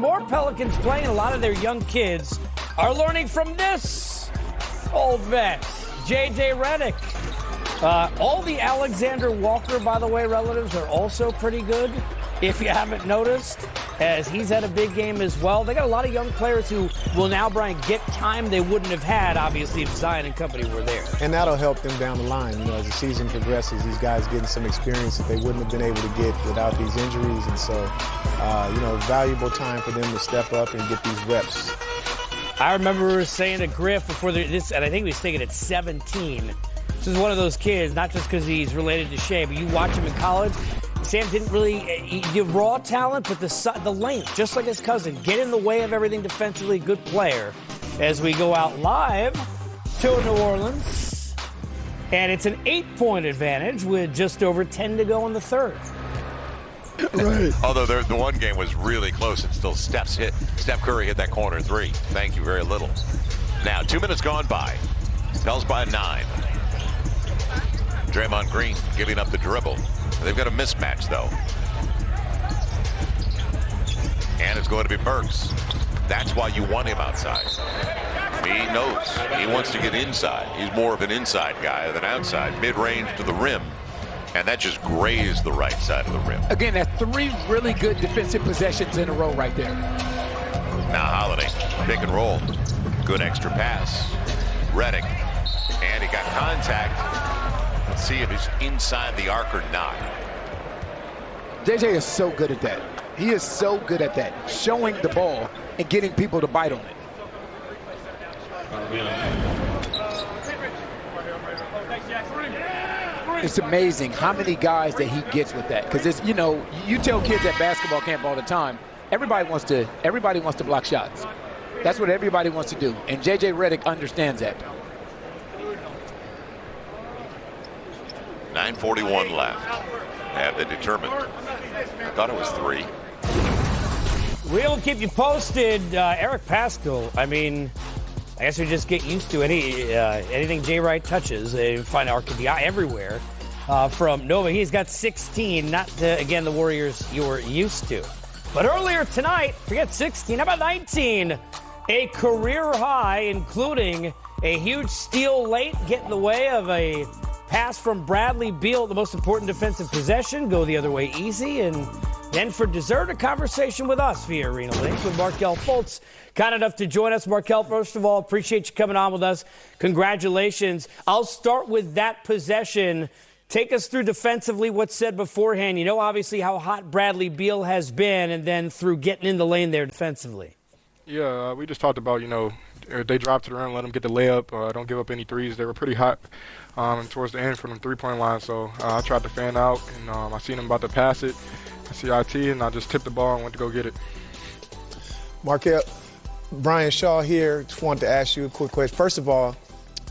more Pelicans playing. A lot of their young kids are learning from this old vet, J.J. Redick. All the Alexander Walker, by the way, relatives are also pretty good, if you haven't noticed, as he's had a big game as well. They got a lot of young players who will now, Brian, get time they wouldn't have had, obviously, if Zion and company were there. And that'll help them down the line. You know, as the season progresses, these guys getting some experience that they wouldn't have been able to get without these injuries. And so, valuable time for them to step up and get these reps. I remember saying to Griff before this, and I think he was thinking at 17. This is one of those kids, not just because he's related to Shea, but you watch him in college. Sam didn't really he raw talent, but the length, just like his cousin, get in the way of everything defensively. Good player. As we go out live to New Orleans, and it's an 8-point advantage with just over 10 to go in the third. Right. Although the one game was really close, and still Steph Curry hit that corner three. Thank you very little. Now 2 minutes gone by. Pels by 9. Draymond Green giving up the dribble. They've got a mismatch, though. And it's going to be Burks. That's why you want him outside. He knows. He wants to get inside. He's more of an inside guy than outside. Mid-range to the rim. And that just grazed the right side of the rim. Again, that's 3 really good defensive possessions in a row right there. Now Holiday, pick and roll. Good extra pass. Redick. And he got contact. Let's see if he's inside the arc or not. JJ is so good at that. He is so good at that, showing the ball and getting people to bite on it. It's amazing how many guys that he gets with that. Because it's, you tell kids at basketball camp all the time, everybody wants to block shots. That's what everybody wants to do. And JJ Redick understands that. 9:41 left. Have they determined? I thought it was 3. We'll keep you posted. Eric Pascal, I guess we just get used to anything Jay Wright touches. They find RKDI everywhere from Nova. He's got 16, not, again, the Warriors you're used to. But earlier tonight, forget 16, how about 19? A career high, including a huge steal late, get in the way of a pass from Bradley Beal, the most important defensive possession, go the other way easy. And then for dessert, a conversation with us via Arena Link with Markelle Fultz. Kind enough to join us. Markelle, first of all, appreciate you coming on with us. Congratulations. I'll start with that possession. Take us through defensively what's said beforehand. You know, obviously, how hot Bradley Beal has been, and then through getting in the lane there defensively. Yeah, we just talked about, they drive to the rim, let them get the layup, don't give up any threes. They were pretty hot towards the end from the three-point line, so I tried to fan out, and I seen him about to pass it. I see IT, and I just tipped the ball and went to go get it. Markelle, Brian Shaw here. Just wanted to ask you a quick question. First of all,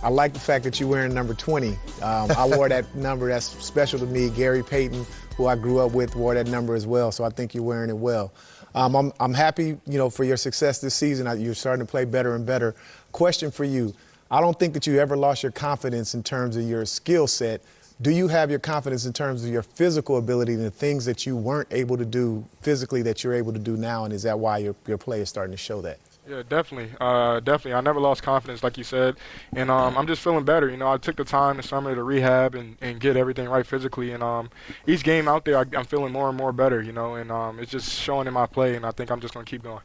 I like the fact that you're wearing number 20. I wore that number. That's special to me. Gary Payton, who I grew up with, wore that number as well, so I think you're wearing it well. I'm happy, for your success this season. You're starting to play better and better. Question for you. I don't think that you ever lost your confidence in terms of your skill set. Do you have your confidence in terms of your physical ability and the things that you weren't able to do physically that you're able to do now, and is that why your play is starting to show that? Yeah, definitely. Definitely. I never lost confidence, like you said. And I'm just feeling better. I took the time this summer to rehab and get everything right physically. And each game out there, I'm feeling more and more better, and it's just showing in my play, and I think I'm just going to keep going.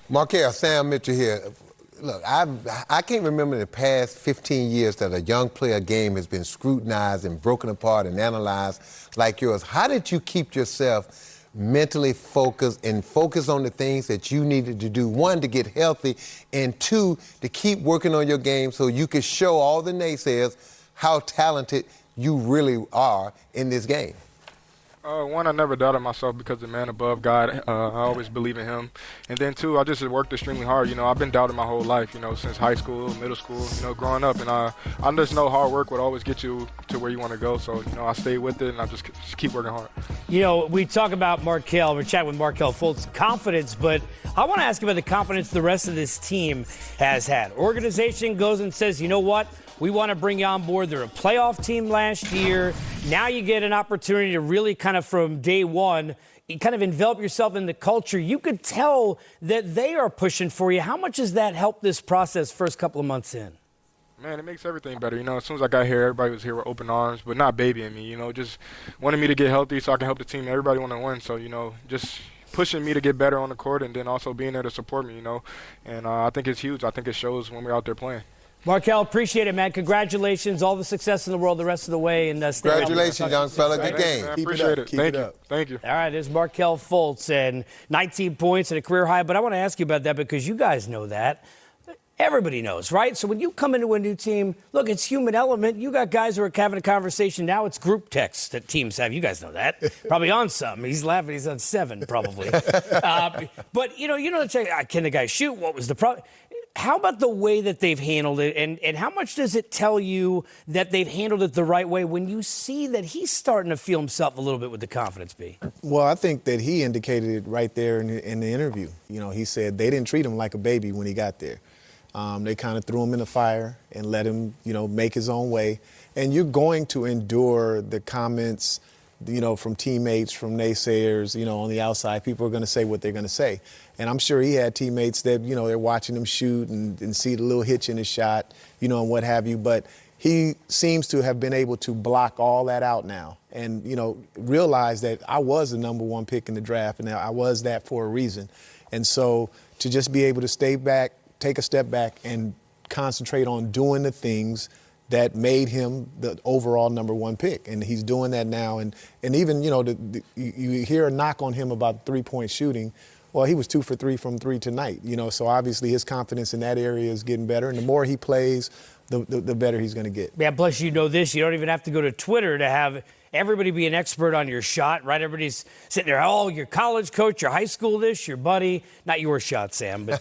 Markelle, Sam Mitchell here. Look, I can't remember in the past 15 years that a young player game has been scrutinized and broken apart and analyzed like yours. How did you keep yourself mentally focused and focus on the things that you needed to do? 1, to get healthy, and 2, to keep working on your game so you could show all the naysayers how talented you really are in this game. 1, I never doubted myself because the man above God, I always believe in him. And then 2, I just worked extremely hard. I've been doubted my whole life, since high school, middle school, growing up. And I just know hard work would always get you to where you want to go. So, I stay with it, and I just keep working hard. We talk about Markelle. We're chatting with Markelle Fultz, confidence, but I want to ask about the confidence the rest of this team has had. Organization goes and says, you know what? We want to bring you on board. They're a playoff team last year. Now you get an opportunity to really kind of from day one kind of envelop yourself in the culture, you could tell that they are pushing for you. How much has that helped this process first couple of months in? Man, it makes everything better. You know, as soon as I got here, everybody was here with open arms, but not babying me, you know, just wanted me to get healthy so I can help the team. Everybody want to win. So, you know, just pushing me to get better on the court and then also being there to support me, you know. And I think it's huge. I think it shows when we're out there playing. Markel, appreciate it, man. Congratulations. All the success in the world the rest of the way. And congratulations, young fella. Good game. Man, appreciate it. Thank you. Thank you. All right, there's Markel Fultz and 19 points and a career high. But I want to ask you about that because you guys know that. Everybody knows, right? So when you come into a new team, look, it's human element. You got guys who are having a conversation now. It's group texts that teams have. You guys know that. Probably on some. He's laughing. He's on 7, probably. But, you know, can the guy shoot? What was the problem? How about the way that they've handled it? And how much does it tell you that they've handled it the right way when you see that he's starting to feel himself a little bit with the confidence, B? Well, I think that he indicated it right there in the interview. You know, he said they didn't treat him like a baby when he got there. They kind of threw him in the fire and let him, you know, make his own way. And you're going to endure the comments, you know, from teammates, from naysayers, you know, on the outside. People are going to say what they're going to say. And I'm sure he had teammates that, you know, they're watching him shoot and see the little hitch in his shot, you know, and what have you. But he seems to have been able to block all that out now and, you know, realize that I was the number 1 pick in the draft and I was that for a reason. And so to just be able to stay back, take a step back and concentrate on doing the things that made him the overall number 1 pick. And he's doing that now. And even, you know, you hear a knock on him about 3-point shooting. Well, he was 2 for 3 from 3 tonight, you know, so obviously his confidence in that area is getting better. And the more he plays, the better he's going to get. Yeah, plus you know this, you don't even have to go to Twitter to have everybody be an expert on your shot, right? Everybody's sitting there, oh, your college coach, your high school this, your buddy. Not your shot, Sam, but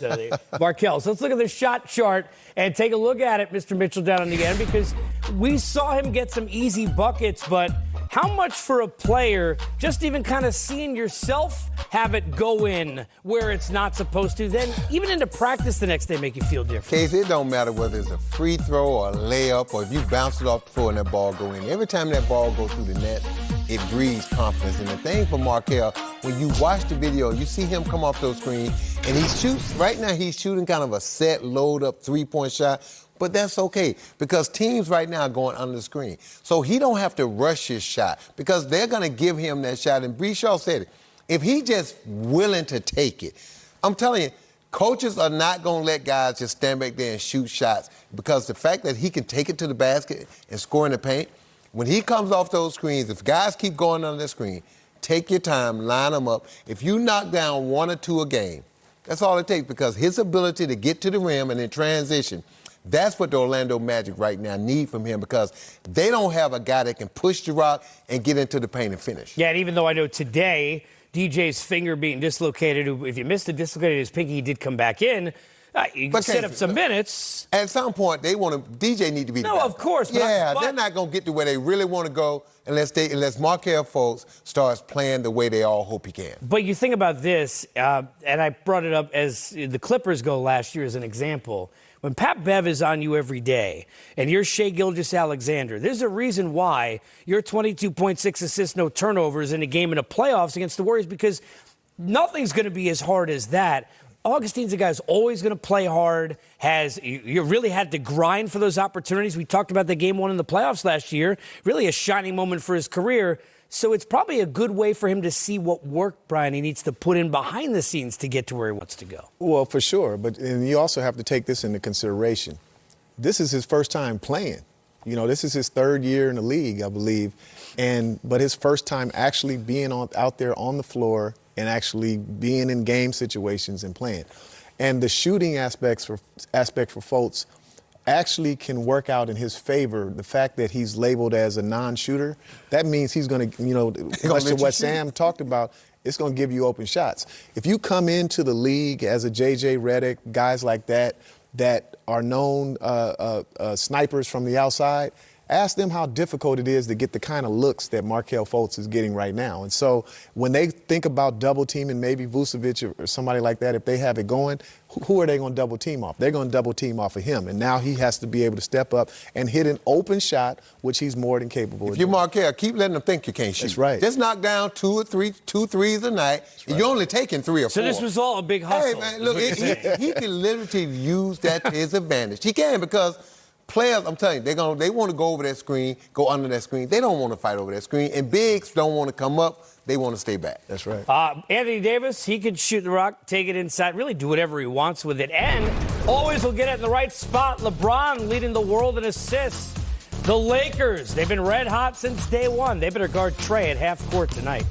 Markel. So let's look at the shot chart and take a look at it, Mr. Mitchell, down on the end, because we saw him get some easy buckets, but how much for a player just even kind of seeing yourself have it go in where it's not supposed to, then even into practice the next day make you feel different? Case, it don't matter whether it's a free throw or a layup or if you bounce it off the floor and that ball go in. Every time that ball goes through the net, it breeds confidence. And the thing for Markel, when you watch the video, you see him come off those screens and he shoots. Right now he's shooting kind of a set, load up 3-point shot. But that's okay because teams right now are going under the screen. So he don't have to rush his shot because they're going to give him that shot. And Bree Shaw said it. If he just willing to take it, I'm telling you, coaches are not going to let guys just stand back there and shoot shots because the fact that he can take it to the basket and score in the paint, when he comes off those screens, if guys keep going under the screen, take your time, line them up. If you knock down 1 or 2 a game, that's all it takes because his ability to get to the rim and then transition, that's what the Orlando Magic right now need from him because they don't have a guy that can push the rock and get into the paint and finish. Yeah, and even though I know today DJ's finger being dislocated, if you missed it, dislocated his pinky, he did come back in. You can set up some minutes. At some point, DJ need to be the No, of course. Yeah, they're not going to get to where they really want to go unless Markel Fultz starts playing the way they all hope he can. But you think about this, and I brought it up as the Clippers go last year as an example. When Pat Bev is on you every day and you're Shai Gilgeous-Alexander, there's a reason why you're 22.6 assists, no turnovers in a game in the playoffs against the Warriors because nothing's going to be as hard as that. Augustine's a guy who's always going to play hard, you really had to grind for those opportunities. We talked about the game 1 in the playoffs last year, really a shining moment for his career. So it's probably a good way for him to see what work, Brian, he needs to put in behind the scenes to get to where he wants to go. Well, for sure. And you also have to take this into consideration. This is his first time playing. You know, this is his 3rd year in the league, I believe. But his first time actually being out there on the floor and actually being in game situations and playing. And the shooting aspect for Fultz actually can work out in his favor. The fact that he's labeled as a non-shooter, that means he's going to, you know, much to what Sam talked about, it's going to give you open shots. If you come into the league as a J.J. Redick, guys like that are known snipers from the outside, ask them how difficult it is to get the kind of looks that Markelle Fultz is getting right now. And so when they think about double teaming maybe Vucevic or somebody like that, if they have it going, who are they going to double team off? They're going to double team off of him. And now he has to be able to step up and hit an open shot, which he's more than capable of. If you're Markelle, keep letting them think you can't shoot. That's right. Just knock down two threes a night. Right. You're only taking 3 or 4. So this was all a big hustle. Hey, man, look, he can literally use that to his advantage. He can, because players, I'm telling you, they want to go over that screen, go under that screen. They don't want to fight over that screen. And bigs don't want to come up. They want to stay back. That's right. Anthony Davis, he could shoot the rock, take it inside, really do whatever he wants with it. And always will get it in the right spot. LeBron leading the world in assists. The Lakers, they've been red hot since day one. They better guard Trey at half court tonight.